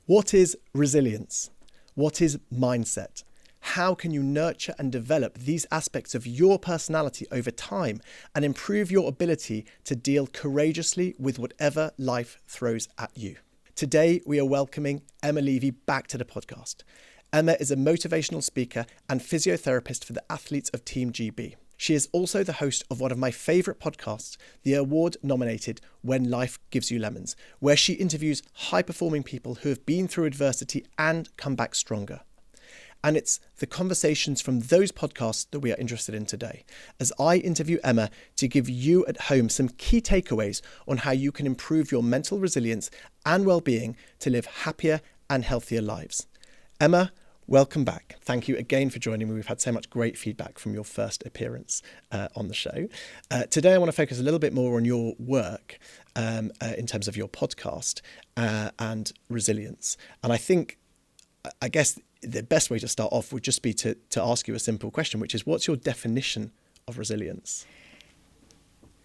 What is resilience? What is mindset? How can you nurture and develop these aspects of your personality over time and improve your ability to deal courageously with whatever life throws at you? Today, we are welcoming Emma Levy back to the podcast. Emma is a motivational speaker and physiotherapist for the athletes of Team GB. She is also the host of one of my favourite podcasts, the award-nominated When Life Gives You Lemons, where she interviews high-performing people who have been through adversity and come back stronger. And it's the conversations from those podcasts that we are interested in today, as I interview Emma to give you at home some key takeaways on how you can improve your mental resilience and well-being to live happier and healthier lives. Emma, welcome back. Thank you again for joining me. We've had so much great feedback from your first appearance on the show. Today, I want to focus a little bit more on your work in terms of your podcast and resilience. And I guess the best way to start off would just be to ask you a simple question, which is, what's your definition of resilience?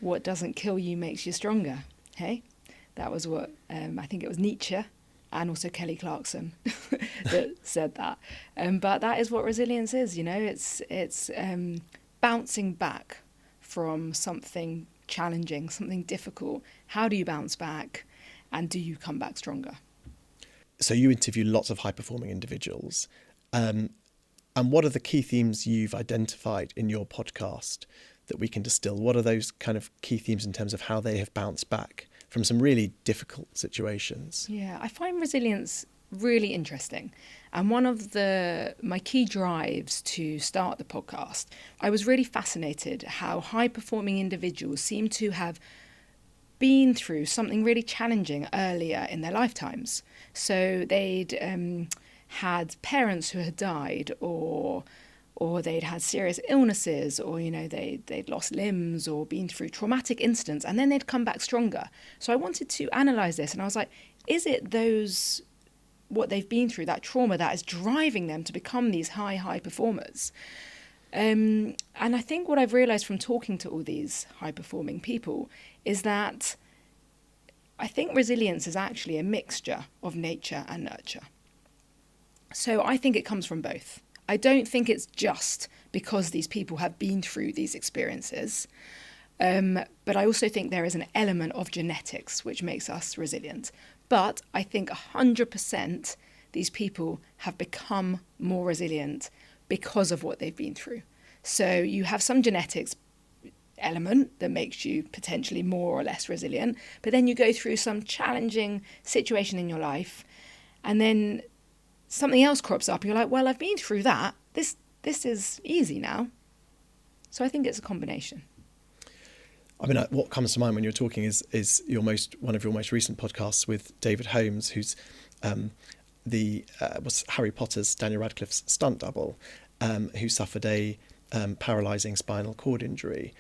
What doesn't kill you makes you stronger. Hey, that was what I think it was Nietzsche and also Kelly Clarkson that said that. But that is what resilience is. You know, it's bouncing back from something challenging, something difficult. How do you bounce back, and do you come back stronger? So you interview lots of high-performing individuals. And what are the key themes you've identified in your podcast that we can distill? What are those kind of key themes in terms of how they have bounced back from some really difficult situations? Yeah, I find resilience really interesting. And one of my key drives to start the podcast, I was really fascinated how high-performing individuals seem to have been through something really challenging earlier in their lifetimes. So they'd had parents who had died, or they'd had serious illnesses, or they'd lost limbs or been through traumatic incidents, and then they'd come back stronger. So I wanted to analyse this, and I was like, is it what they've been through, that trauma, that is driving them to become these high performers? And I think what I've realised from talking to all these high-performing people is that I think resilience is actually a mixture of nature and nurture. So I think it comes from both. I don't think it's just because these people have been through these experiences, but I also think there is an element of genetics which makes us resilient. But I think 100% these people have become more resilient because of what they've been through. So you have some genetics element that makes you potentially more or less resilient, but then you go through some challenging situation in your life, and then something else crops up. You're like, well, I've been through that. This is easy now. So I think it's a combination. I mean, what comes to mind when you're talking is one of your most recent podcasts with David Holmes, who's was Harry Potter's Daniel Radcliffe's stunt double, who suffered a paralysing spinal cord injury.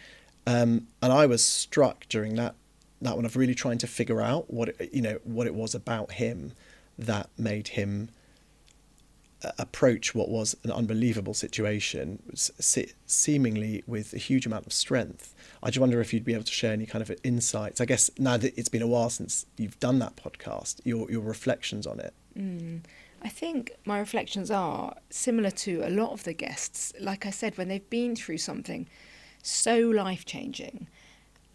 And I was struck during that one of really trying to figure out what it was about him that made him approach what was an unbelievable situation, seemingly with a huge amount of strength. I just wonder if you'd be able to share any kind of insights. I guess now that it's been a while since you've done that podcast, your reflections on it. I think my reflections are similar to a lot of the guests. Like I said, when they've been through something so life-changing,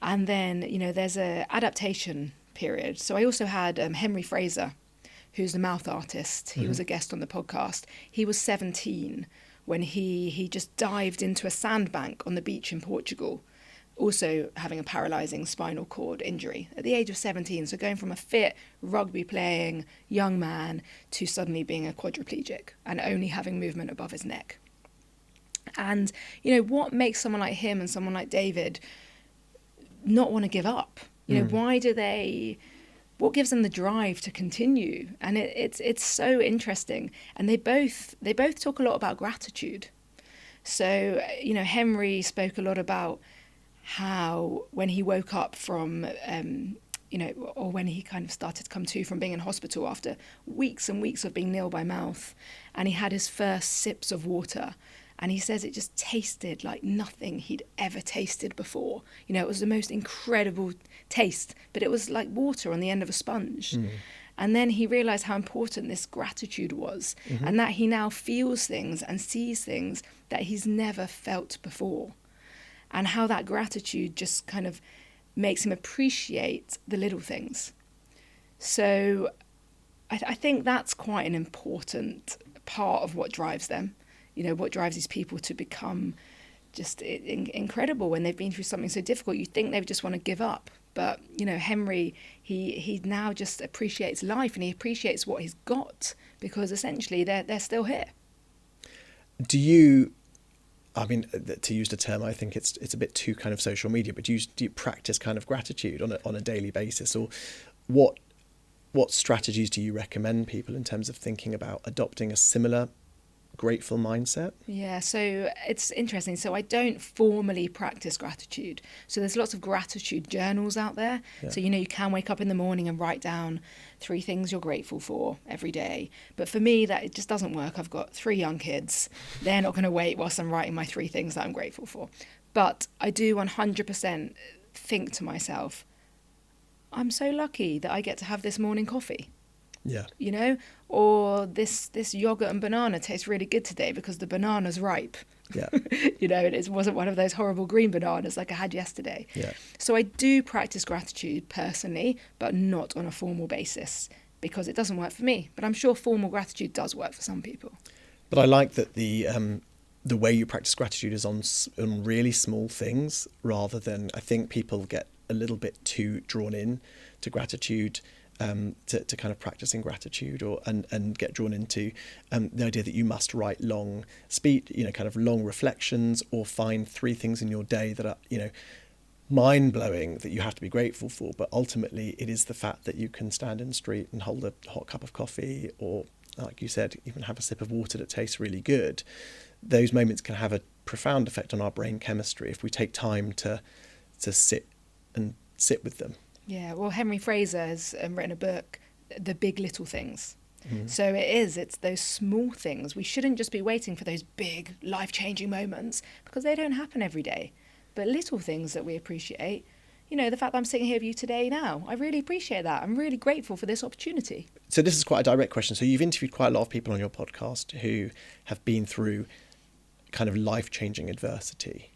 and then, there's a adaptation period. So I also had Henry Fraser, who's the mouth artist. He was a guest on the podcast. He was 17 when he just dived into a sandbank on the beach in Portugal, also having a paralysing spinal cord injury at the age of 17. So going from a fit, rugby-playing young man to suddenly being a quadriplegic and only having movement above his neck. And, what makes someone like him and someone like David not want to give up? What gives them the drive to continue? And it's so interesting. And they both talk a lot about gratitude. So, Henry spoke a lot about how when he woke up from, or when he kind of started to come to from being in hospital after weeks and weeks of being nil by mouth, and he had his first sips of water, and he says it just tasted like nothing he'd ever tasted before. It was the most incredible taste, but it was like water on the end of a sponge. And then he realized how important this gratitude was, and that he now feels things and sees things that he's never felt before, and how that gratitude just kind of makes him appreciate the little things. So I think that's quite an important part of what drives them, what drives these people to become just incredible when they've been through something so difficult. You think they just want to give up. But, Henry, he now just appreciates life, and he appreciates what he's got, because essentially they're still here. Do you, to use the term, I think it's a bit too kind of social media, but do you practice kind of gratitude on a daily basis? Or what strategies do you recommend people in terms of thinking about adopting a similar grateful mindset? Yeah, so it's interesting. So I don't formally practice gratitude. So there's lots of gratitude journals out there. Yeah. So, you can wake up in the morning and write down 3 things you're grateful for every day. But for me, that it just doesn't work. I've got 3 young kids. They're not going to wait whilst I'm writing my 3 things that I'm grateful for. But I do 100% think to myself, I'm so lucky that I get to have this morning coffee. Yeah. Or this yogurt and banana tastes really good today because the banana's ripe. Yeah. It wasn't one of those horrible green bananas like I had yesterday. Yeah. So I do practice gratitude personally, but not on a formal basis, because it doesn't work for me. But I'm sure formal gratitude does work for some people. But I like that the way you practice gratitude is on really small things, rather than, I think people get a little bit too drawn in to gratitude, to kind of practicing gratitude, and get drawn into the idea that you must write long speech, kind of long reflections, or find 3 things in your day that are, mind-blowing that you have to be grateful for. But ultimately, it is the fact that you can stand in the street and hold a hot cup of coffee, or, like you said, even have a sip of water that tastes really good. Those moments can have a profound effect on our brain chemistry if we take time to sit with them. Yeah, well, Henry Fraser has written a book, The Big Little Things. Mm-hmm. So it's those small things. We shouldn't just be waiting for those big life-changing moments, because they don't happen every day. But little things that we appreciate, the fact that I'm sitting here with you today now, I really appreciate that. I'm really grateful for this opportunity. So this is quite a direct question. So you've interviewed quite a lot of people on your podcast who have been through kind of life-changing adversity.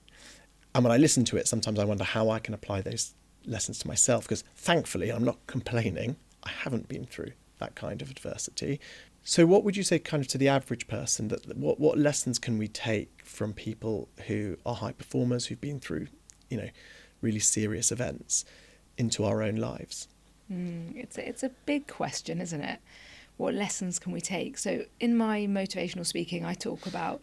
And when I listen to it, sometimes I wonder how I can apply those lessons to myself, because thankfully, I'm not complaining, I haven't been through that kind of adversity. So what would you say kind of to the average person, that what lessons can we take from people who are high performers, who've been through, really serious events, into our own lives? It's a big question, isn't it? What lessons can we take? So in my motivational speaking, I talk about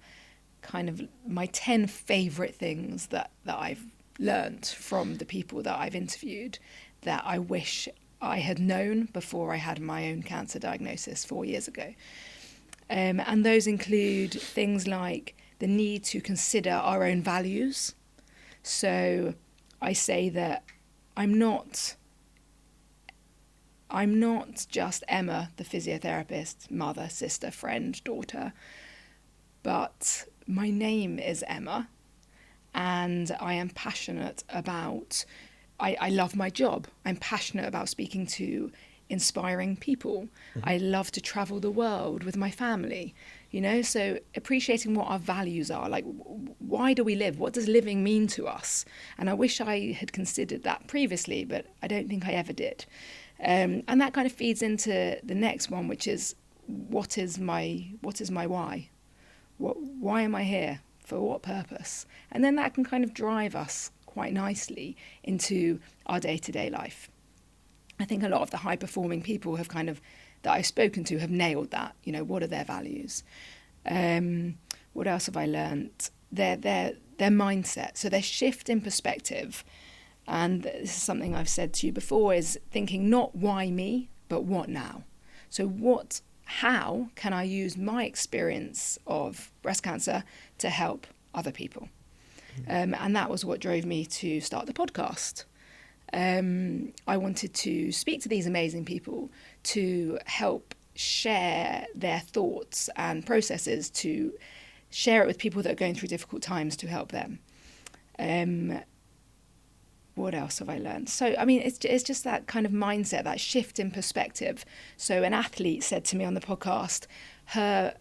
kind of my 10 favourite things that I've learned from the people that I've interviewed, that I wish I had known before I had my own cancer diagnosis 4 years ago. And those include things like the need to consider our own values. So I say that I'm not just Emma, the physiotherapist, mother, sister, friend, daughter, but my name is Emma. And I am passionate about, I love my job. I'm passionate about speaking to inspiring people. Mm-hmm. I love to travel the world with my family, so appreciating what our values are. Like, why do we live? What does living mean to us? And I wish I had considered that previously, but I don't think I ever did. And that kind of feeds into the next one, which is, what is my why? Why am I here? For what purpose? And then that can kind of drive us quite nicely into our day-to-day life. I think a lot of the high-performing people that I've spoken to have nailed that. What are their values? What else have I learned? Their mindset. So their shift in perspective, and this is something I've said to you before, is thinking not why me, but what now? So how can I use my experience of breast cancer to help other people? And that was what drove me to start the podcast. I wanted to speak to these amazing people to help share their thoughts and processes, to share it with people that are going through difficult times, to help them. What else have I learned? So, I mean, it's just that kind of mindset, that shift in perspective. So an athlete said to me on the podcast, her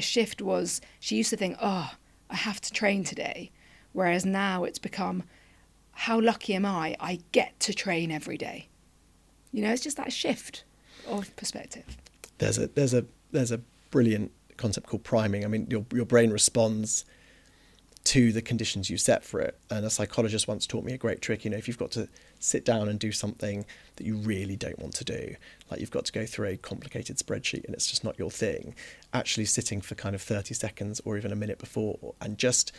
shift was, she used to think, oh, I have to train today. Whereas now it's become, how lucky am I get to train every day. You know, it's just that shift of perspective. There's a brilliant concept called priming. I mean, your brain responds to the conditions you set for it. And a psychologist once taught me a great trick. You know, if you've got to sit down and do something that you really don't want to do, like you've got to go through a complicated spreadsheet and it's just not your thing, actually sitting for kind of 30 seconds or even a minute before and just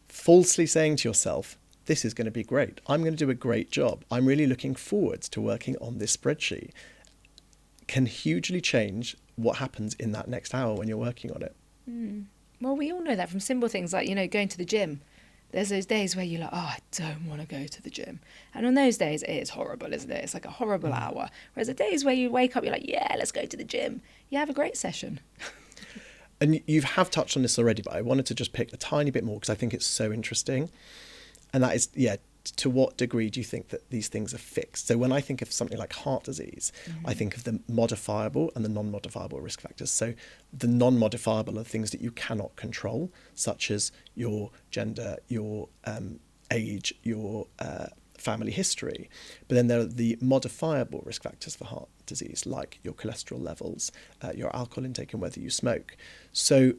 falsely saying to yourself, this is going to be great. I'm going to do a great job. I'm really looking forward to working on this spreadsheet, can hugely change what happens in that next hour when you're working on it. Well, we all know that from simple things like, you know, going to the gym. There's those days where you're like, oh, I don't want to go to the gym. And on those days, it is horrible, isn't it? It's like a horrible hour. Whereas the days where you wake up, you're like, yeah, let's go to the gym. You have a great session. And you have touched on this already, but I wanted to just pick a tiny bit more because I think it's so interesting. And that is, to what degree do you think that these things are fixed? So when I think of something like heart disease, I think of the modifiable and the non-modifiable risk factors. So the non-modifiable are things that you cannot control, such as your gender, your age, your family history. But then there are the modifiable risk factors for heart disease, like your cholesterol levels, your alcohol intake, and whether you smoke. So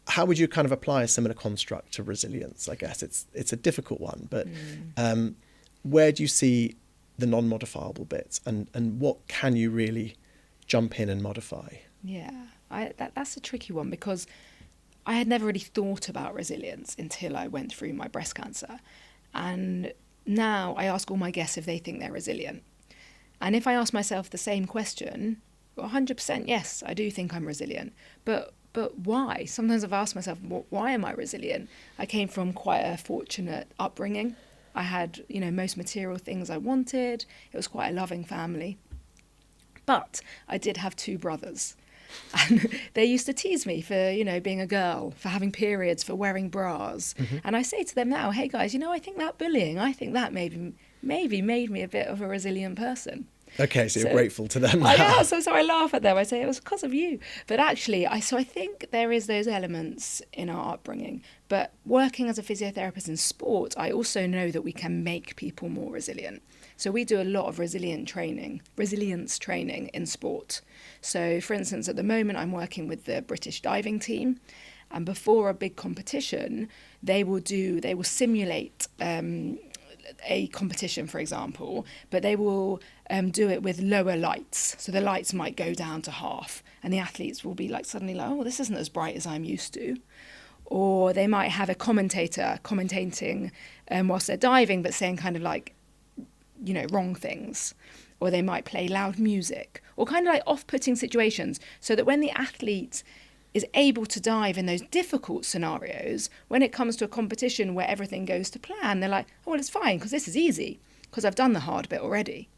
how would you kind of apply a similar construct to resilience? I guess it's a difficult one, but where do you see the non-modifiable bits, and what can you really jump in and modify? Yeah, that's a tricky one because I had never really thought about resilience until I went through my breast cancer. And now I ask all my guests if they think they're resilient. And if I ask myself the same question, 100% yes, I do think I'm resilient. But why? Sometimes I've asked myself, why am I resilient? I came from quite a fortunate upbringing. I had, you know, most material things I wanted. It was quite a loving family. But I did have two brothers. And they used to tease me for, you know, being a girl, for having periods, for wearing bras. And I say to them now, hey guys, you know, I think that bullying, I think that maybe made me a bit of a resilient person. Okay, so you're grateful to them now. I know, so I laugh at them. I say it was because of you. But actually, I think there is those elements in our upbringing. But working as a physiotherapist in sport, I also know that we can make people more resilient. So we do a lot of resilience training in sport. So, for instance, at the moment, I'm working with the British diving team. And before a big competition, they will simulate a competition, for example, but they will do it with lower lights. So the lights might go down to half and the athletes will be like suddenly like, oh, this isn't as bright as I'm used to. Or they might have a commentator commentating whilst they're diving, but saying kind of like, you know, wrong things. Or they might play loud music or kind of like off-putting situations so that when the athlete is able to dive in those difficult scenarios, when it comes to a competition where everything goes to plan, they're like, oh, well, it's fine because this is easy because I've done the hard bit already.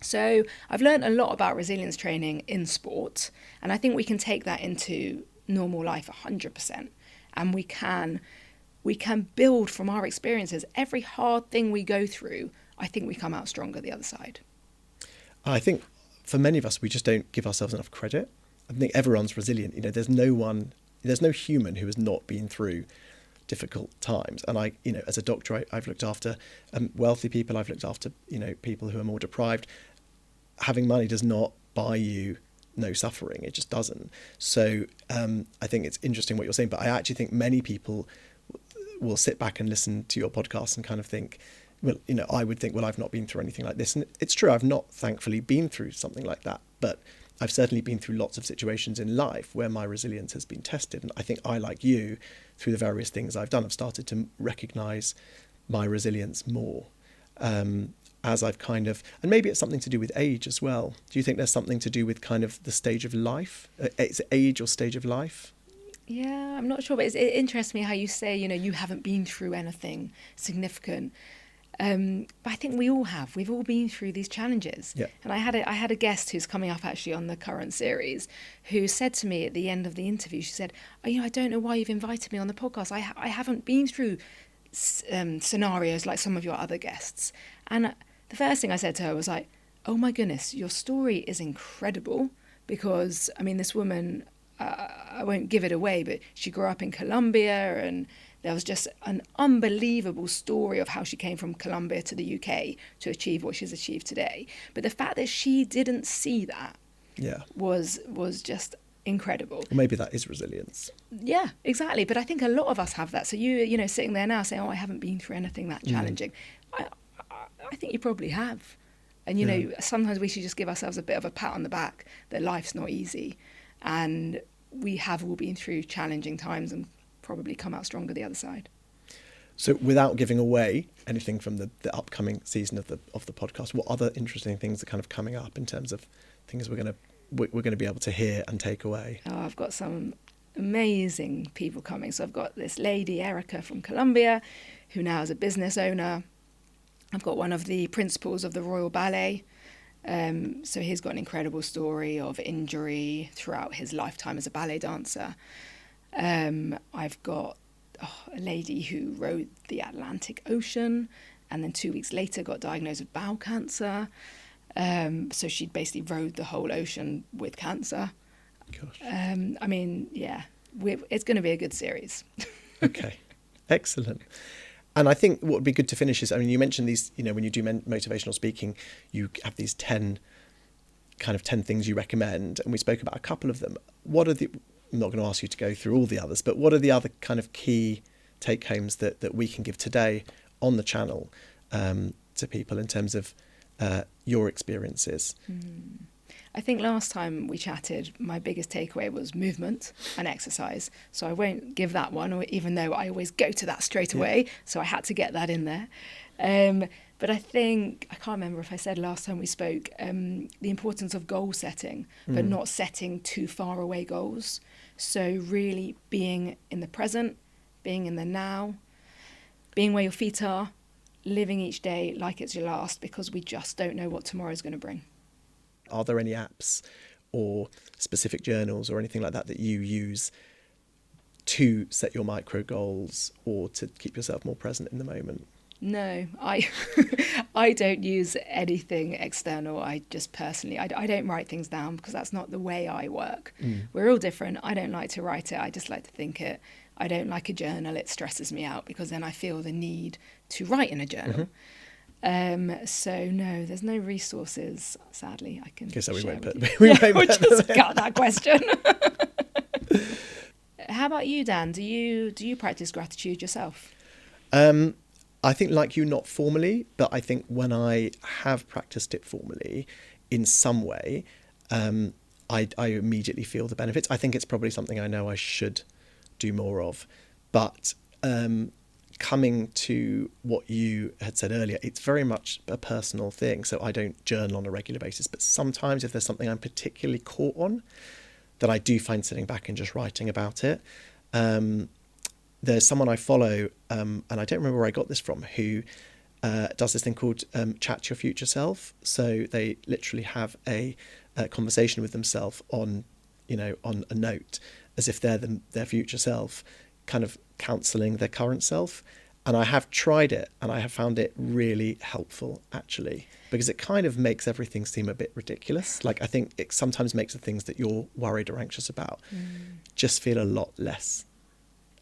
So I've learned a lot about resilience training in sport, and I think we can take that into normal life 100%. And we can build from our experiences. Every hard thing we go through, I think we come out stronger the other side. I think for many of us, we just don't give ourselves enough credit. I think everyone's resilient. You know, there's no human who has not been through difficult times. And I, you know, as a doctor, I've looked after wealthy people. I've looked after, you know, people who are more deprived. Having money does not buy you no suffering. It just doesn't. So I think it's interesting what you're saying. But I actually think many people will sit back and listen to your podcast and kind of think, well, you know, I would think, well, I've not been through anything like this. And it's true, I've not thankfully been through something like that. But I've certainly been through lots of situations in life where my resilience has been tested. And I think I, like you, through the various things I've done, have started to recognise my resilience more as I've kind of, and maybe it's something to do with age as well. Do you think there's something to do with kind of the stage of life? It's age or stage of life? Yeah, I'm not sure, but it interests me how you say, you know, you haven't been through anything significant. But I think we all have. We've all been through these challenges. Yeah. And I had a guest who's coming up actually on the current series who said to me at the end of the interview, she said, oh, you know, I don't know why you've invited me on the podcast. I haven't been through scenarios like some of your other guests. And the first thing I said to her was like, oh my goodness, your story is incredible. Because, I mean, this woman, I won't give it away, but she grew up in Colombia, and there was just an unbelievable story of how she came from Colombia to the UK to achieve what she's achieved today. But the fact that she didn't see that was just incredible. Well, maybe that is resilience. Yeah, exactly. But I think a lot of us have that. So you know, sitting there now saying, oh, I haven't been through anything that challenging. I think you probably have. And, you know, sometimes we should just give ourselves a bit of a pat on the back that life's not easy. And we have all been through challenging times and probably come out stronger the other side. So without giving away anything from the upcoming season of the podcast, what other interesting things are kind of coming up in terms of things we're going to be able to hear and take away? Oh, I've got some amazing people coming. So I've got this lady, Erica from Colombia, who now is a business owner. I've got one of the principals of the Royal Ballet. So he's got an incredible story of injury throughout his lifetime as a ballet dancer. I've got a lady who rode the Atlantic Ocean and then 2 weeks later got diagnosed with bowel cancer. So she'd basically rode the whole ocean with cancer. Gosh. I mean, yeah, it's going to be a good series. Okay, excellent. And I think what would be good to finish is, I mean, you mentioned these, you know, when you do motivational speaking, you have these 10 things you recommend. And we spoke about a couple of them. I'm not going to ask you to go through all the others, but what are the other kind of key take homes that we can give today on the channel to people in terms of your experiences? I think last time we chatted, my biggest takeaway was movement and exercise. So I won't give that one, even though I always go to that straight away. So I had to get that in there. But I think, I can't remember if I said last time we spoke, the importance of goal setting, but not setting too far away goals. So really being in the present, being in the now, being where your feet are, living each day like it's your last, because we just don't know what tomorrow's going to bring. Are there any apps or specific journals or anything like that that you use to set your micro goals or to keep yourself more present in the moment? No, I don't use anything external. I just personally, I don't write things down because that's not the way I work. We're all different. I don't like to write it. I just like to think it. I don't like a journal. It stresses me out because then I feel the need to write in a journal. So no, there's no resources, sadly. I can so we share won't with put. We'll just cut that question. How about you, Dan? Do you practice gratitude yourself? I think like you, not formally, but I think when I have practiced it formally in some way, I immediately feel the benefits. I think it's probably something I know I should do more of, but coming to what you had said earlier, it's very much a personal thing. So I don't journal on a regular basis, but sometimes if there's something I'm particularly caught on, that I do find sitting back and just writing about it. There's someone I follow, and I don't remember where I got this from, who does this thing called chat your future self. So they literally have a conversation with themselves on a note, as if they're their future self, kind of counselling their current self. And I have tried it and I have found it really helpful, actually, because it kind of makes everything seem a bit ridiculous. Like, I think it sometimes makes the things that you're worried or anxious about just feel a lot less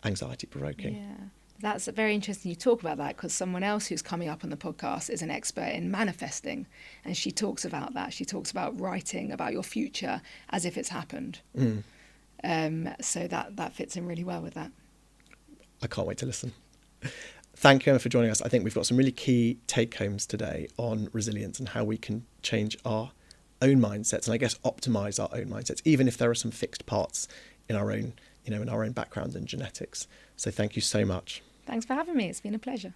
anxiety provoking. Yeah, that's very interesting you talk about that, because someone else who's coming up on the podcast is an expert in manifesting, and she talks about that. She talks about writing about your future as if it's happened. So that fits in really well with that. I can't wait to listen. Thank you, Emma, for joining us. I think we've got some really key take-homes today on resilience and how we can change our own mindsets and I guess optimize our own mindsets, even if there are some fixed parts in our own, in our own background and genetics. So thank you so much. Thanks for having me. It's been a pleasure.